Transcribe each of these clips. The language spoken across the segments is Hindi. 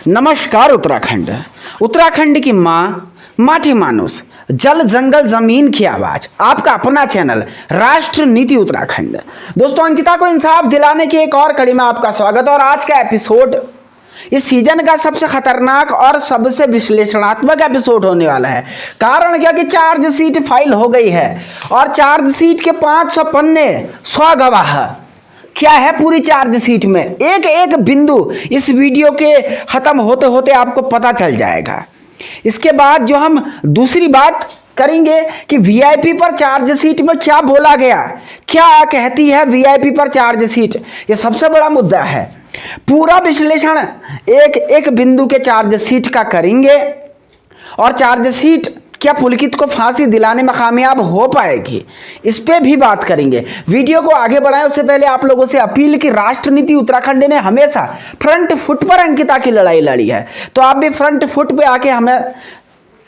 नमस्कार उत्तराखंड। उत्तराखंड की माँ, माटी मानुस, जल जंगल जमीन की आवाज, आपका अपना चैनल राष्ट्र नीति उत्तराखंड। दोस्तों, अंकिता को इंसाफ दिलाने की एक और कड़ी में आपका स्वागत। और आज का एपिसोड इस सीजन का सबसे खतरनाक और सबसे विश्लेषणात्मक एपिसोड होने वाला है। कारण क्या कि चार्जशीट फाइल हो गई है और चार्जशीट के 500 पन्ने, 100 गवाह। क्या है पूरी चार्जशीट में, एक एक बिंदु इस वीडियो के खत्म होते होते आपको पता चल जाएगा। इसके बाद जो हम दूसरी बात करेंगे कि वीआईपी पर चार्जशीट में क्या बोला गया, क्या कहती है वीआईपी पर चार्जशीट, ये सबसे बड़ा मुद्दा है। पूरा विश्लेषण एक एक बिंदु के चार्जशीट का करेंगे और चार्जशीट क्या पुलकित को फांसी दिलाने में कामयाब हो पाएगी, इस पे भी बात करेंगे। वीडियो को आगे बढ़ाएं उससे पहले आप लोगों से अपील कि राष्ट्र नीति उत्तराखंड ने हमेशा फ्रंट फुट पर अंकिता की लड़ाई लड़ी है, तो आप भी फ्रंट फुट पे आके हमें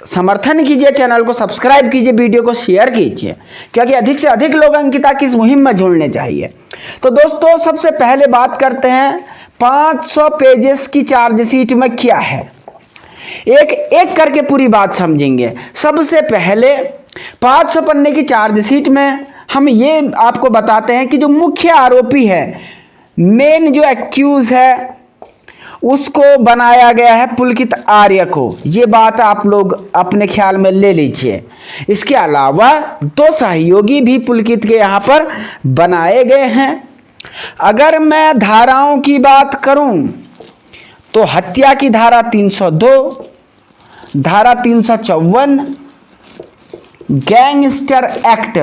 समर्थन कीजिए, चैनल को सब्सक्राइब कीजिए, वीडियो को शेयर कीजिए, क्योंकि अधिक से अधिक लोग अंकिता की इस मुहिम में जुड़ने चाहिए। तो दोस्तों, सबसे पहले बात करते हैं 500 पेजेस की चार्जशीट में क्या है। एक एक करके पूरी बात समझेंगे। सबसे पहले 500 पन्ने की चार्जशीट में हम ये आपको बताते हैं कि जो मुख्य आरोपी है, मेन जो एक्यूज है, उसको बनाया गया है पुलकित आर्य को। ये बात आप लोग अपने ख्याल में ले लीजिए। इसके अलावा 2 सहयोगी भी पुलकित के यहाँ पर बनाए गए हैं। अगर मैं धाराओं की बात करूं तो हत्या की धारा 302, धारा 354, गैंगस्टर एक्ट,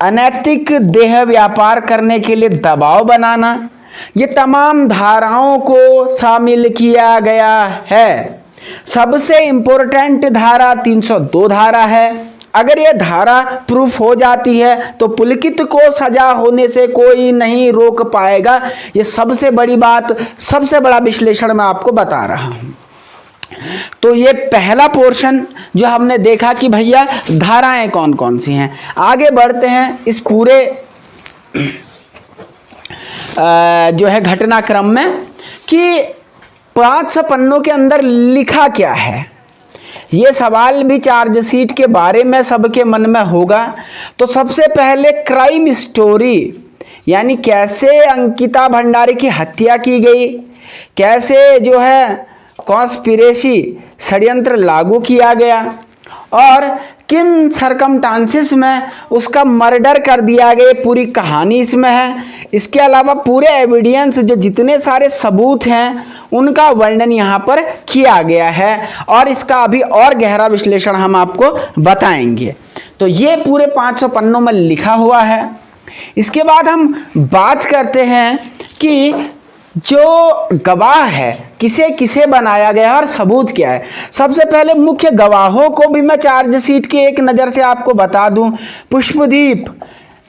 अनैतिक देह व्यापार करने के लिए दबाव बनाना, ये तमाम धाराओं को शामिल किया गया है। सबसे इंपॉर्टेंट धारा 302 धारा है। अगर ये धारा प्रूफ हो जाती है तो पुलकित को सजा होने से कोई नहीं रोक पाएगा। ये सबसे बड़ी बात, सबसे बड़ा विश्लेषण मैं आपको बता रहा हूं। तो ये पहला पोर्शन जो हमने देखा कि भैया धाराएं कौन कौन सी हैं। आगे बढ़ते हैं इस पूरे जो है घटनाक्रम में कि 500 पन्नों के अंदर लिखा क्या है। ये सवाल भी चार्जशीट के बारे में सबके मन में होगा। तो सबसे पहले क्राइम स्टोरी, यानी कैसे अंकिता भंडारी की हत्या की गई, कैसे जो है कॉन्स्पिरेसी षड्यंत्र लागू किया गया और किन सरकमस्टांसेस में उसका मर्डर कर दिया गया, पूरी कहानी इसमें है। इसके अलावा पूरे एविडेंस, जो जितने सारे सबूत हैं, उनका वर्णन यहाँ पर किया गया है और इसका अभी और गहरा विश्लेषण हम आपको बताएंगे। तो ये पूरे 500 पन्नों में लिखा हुआ है। इसके बाद हम बात करते हैं कि जो गवाह है, किसे किसे बनाया गया है और सबूत क्या है। सबसे पहले मुख्य गवाहों को भी मैं चार्जशीट की एक नज़र से आपको बता दूं। पुष्पदीप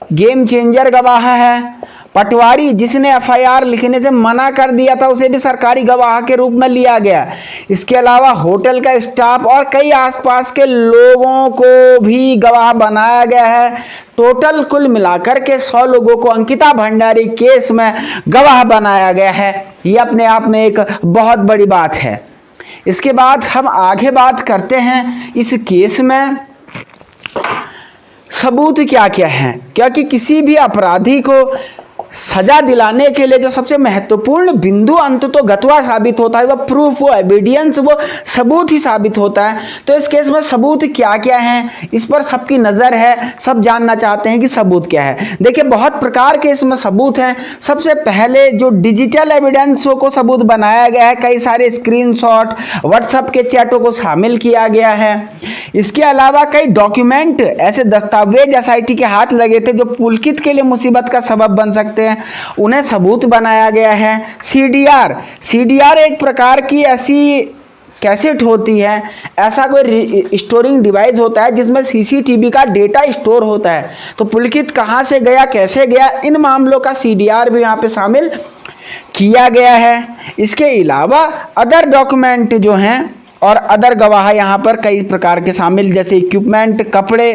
गेम चेंजर गवाह है। पटवारी, जिसने एफआईआर लिखने से मना कर दिया था, उसे भी सरकारी गवाह के रूप में लिया गया। इसके अलावा होटल का स्टाफ और कई आसपास के लोगों को भी गवाह बनाया गया है। टोटल कुल मिलाकर के 100 लोगों को अंकिता भंडारी केस में गवाह बनाया गया है। ये अपने आप में एक बहुत बड़ी बात है। इसके बाद हम आगे बात करते हैं इस केस में सबूत क्या क्या हैं, क्योंकि किसी भी अपराधी को सजा दिलाने के लिए जो सबसे महत्वपूर्ण बिंदु अंत तो गतवा साबित होता है, वो प्रूफ, वो एविडेंस, वो सबूत ही साबित होता है। तो इस केस में सबूत क्या क्या हैं, इस पर सबकी नज़र है, सब जानना चाहते हैं कि सबूत क्या है। देखिए, बहुत प्रकार के इसमें सबूत हैं। सबसे पहले जो डिजिटल एविडेंस को सबूत बनाया गया है, कई सारे स्क्रीनशॉट, व्हाट्सएप के चैटों को शामिल किया गया है। इसके अलावा कई डॉक्यूमेंट, ऐसे दस्तावेज एसआईटी के हाथ लगे थे जो पुलकित के लिए मुसीबत का सबब बन सकते हैं, उन्हें सबूत बनाया गया है। सीडीआर एक प्रकार की ऐसी कैसेट होती है, ऐसा कोई स्टोरिंग डिवाइस होता है जिसमें सीसीटीवी का डेटा स्टोर होता है। तो पुलकित कहाँ से गया, कैसे गया, इन मामलों का सीडीआर भी यहाँ पे शामिल किया गया है। इसके अलावा अदर डॉक्यूमेंट जो हैं और अदर गवाह यहाँ पर कई प्रकार के शामिल, जैसे इक्विपमेंट, कपड़े,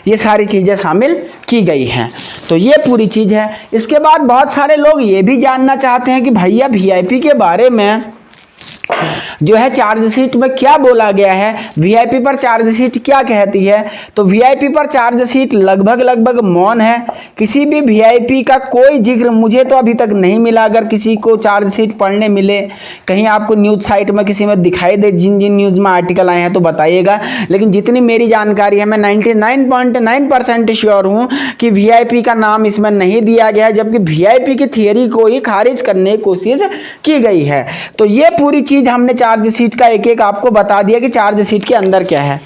ये सारी चीज़ें शामिल की गई हैं। तो ये पूरी चीज़ है। इसके बाद बहुत सारे लोग ये भी जानना चाहते हैं कि भैया वीआईपी के बारे में जो है चार्जशीट में क्या बोला गया है, वीआईपी पर चार्जशीट क्या कहती है। तो वीआईपी पर चार्जशीट लगभग मौन है। किसी भी वीआईपी का कोई जिक्र मुझे तो अभी तक नहीं मिला। अगर किसी को चार्जशीट पढ़ने मिले, कहीं आपको न्यूज़ साइट में किसी में दिखाई दे, जिन न्यूज़ में आर्टिकल आए हैं तो बताइएगा। लेकिन जितनी मेरी जानकारी है, मैं 99.9% श्योर हूँ कि वीआईपी का नाम इसमें नहीं दिया गया है, जबकि वीआईपी की थियरी को ही खारिज करने की कोशिश की गई है। तो ये पूरी चीज हमने चार्जशीट का एक एक आपको बता दिया कि चार्जशीट के अंदर क्या है।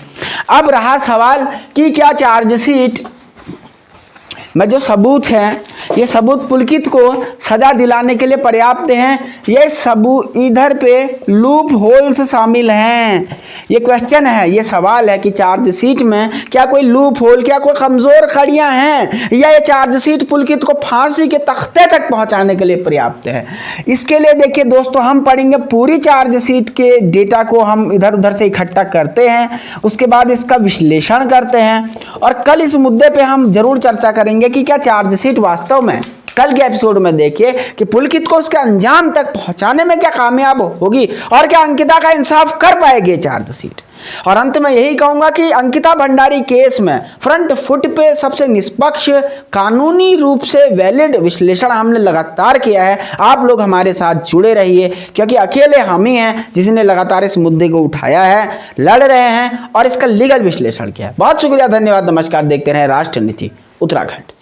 अब रहा सवाल कि क्या चार्जशीट में जो सबूत हैं, ये सबूत पुलकित को सजा दिलाने के लिए पर्याप्त हैं। ये सबूत इधर पे लूप होल्स शामिल हैं। ये क्वेश्चन है, ये सवाल है कि चार्जशीट में क्या कोई लूप होल, क्या कोई कमजोर कड़ियां हैं, या ये चार्जशीट पुलकित को फांसी के तख्ते तक पहुंचाने के लिए पर्याप्त है। इसके लिए देखिए दोस्तों, हम पढ़ेंगे पूरी चार्जशीट के डेटा को, हम इधर उधर से इकट्ठा करते हैं, उसके बाद इसका विश्लेषण करते हैं, और कल इस मुद्दे पे हम जरूर चर्चा करेंगे कि क्या चार्जशीट वास्तव में, कल के एपिसोड में देखिए कि पुलकित को उसके अंजाम तक पहुंचाने में क्या कामयाब होगी, और क्या अंकिता का इंसाफ कर पाएगी चार्जशीट। और अंत में यही कहूंगा कि अंकिता भंडारी केस में फ्रंट फुट पे सबसे निष्पक्ष, कानूनी रूप से वैलिड विश्लेषण हमने लगातार किया है। आप लोग हमारे साथ जुड़े रहिए, क्योंकि अकेले हम ही हैं जिसने लगातार इस मुद्दे को उठाया है, लड़ रहे हैं और इसका लीगल विश्लेषण किया है। बहुत शुक्रिया, धन्यवाद, नमस्कार। देखते रहे राष्ट्र नीति उत्तराखंड।